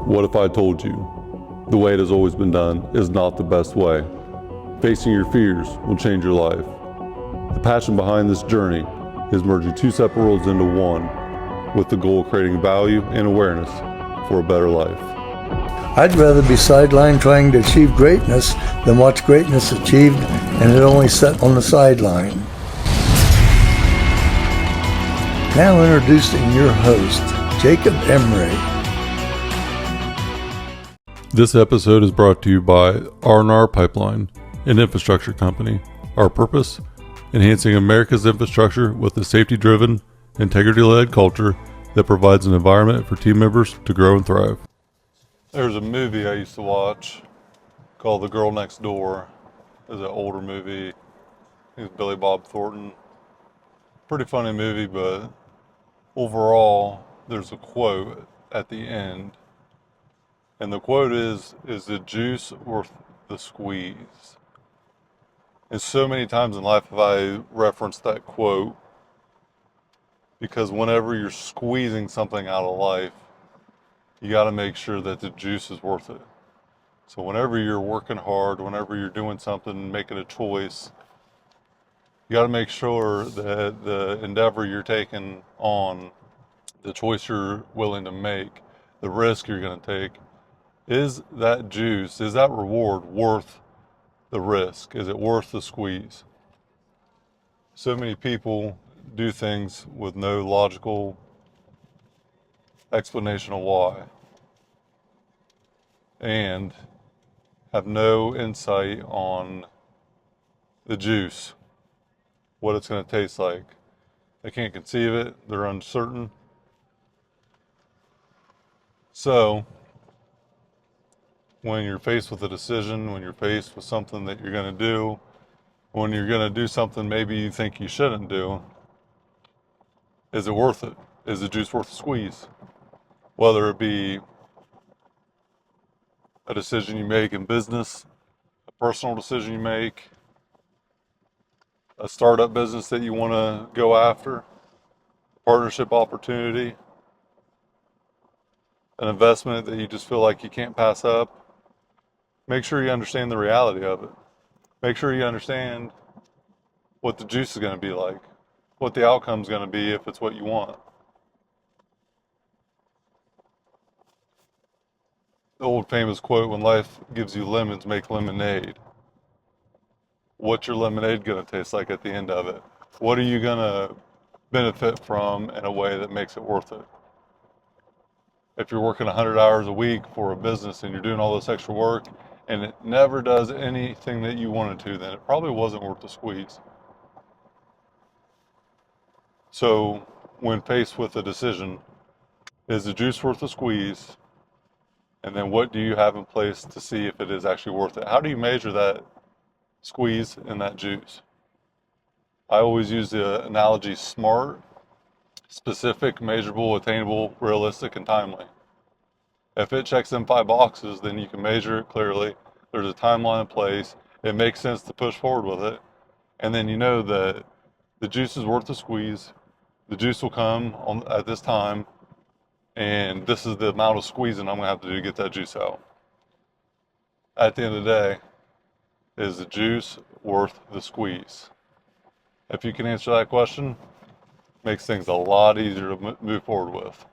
What if I told you the way it has always been done is not the best way? Facing your fears will change your life. The passion behind this journey is merging two separate worlds into one with the goal of creating value and awareness for a better life. I'd rather be sidelined trying to achieve greatness than watch greatness achieved and it only set on the sideline. Now introducing your host, Jacob Emery. This episode is brought to you by R&R Pipeline, an infrastructure company. Our purpose? Enhancing America's infrastructure with a safety-driven, integrity-led culture that provides an environment for team members to grow and thrive. There's a movie I used to watch called The Girl Next Door. It was an older movie. It was Billy Bob Thornton. Pretty funny movie, but overall, there's a quote at the end. And the quote is the juice worth the squeeze? And so many times in life have I referenced that quote, because whenever you're squeezing something out of life, you got to make sure that the juice is worth it. So whenever you're working hard, whenever you're doing something, making a choice, you got to make sure that the endeavor you're taking on, the choice you're willing to make, the risk you're going to take, is that juice, is that reward worth the risk? Is it worth the squeeze? So many people do things with no logical explanation of why, and have no insight on the juice, what it's going to taste like. They can't conceive it, they're uncertain. So when you're faced with a decision, when you're faced with something that you're going to do, when you're going to do something maybe you think you shouldn't do, is it worth it? Is the juice worth the squeeze? Whether it be a decision you make in business, a personal decision you make, a startup business that you want to go after, a partnership opportunity, an investment that you just feel like you can't pass up. Make sure you understand the reality of it. Make sure you understand what the juice is going to be like, what the outcome is going to be if it's what you want. The old famous quote, when life gives you lemons, make lemonade. What's your lemonade going to taste like at the end of it? What are you going to benefit from in a way that makes it worth it? If you're working 100 hours a week for a business and you're doing all this extra work and it never does anything that you wanted to, then it probably wasn't worth the squeeze. So when faced with a decision, is the juice worth the squeeze? And then what do you have in place to see if it is actually worth it? How do you measure that squeeze and that juice? I always use the analogy SMART: specific, measurable, attainable, realistic, and timely. If it checks them 5 boxes, then you can measure it clearly. There's a timeline in place. It makes sense to push forward with it. And then you know that the juice is worth the squeeze. The juice will come at this time. And this is the amount of squeezing I'm going to have to do to get that juice out. At the end of the day, is the juice worth the squeeze? If you can answer that question, makes things a lot easier to move forward with.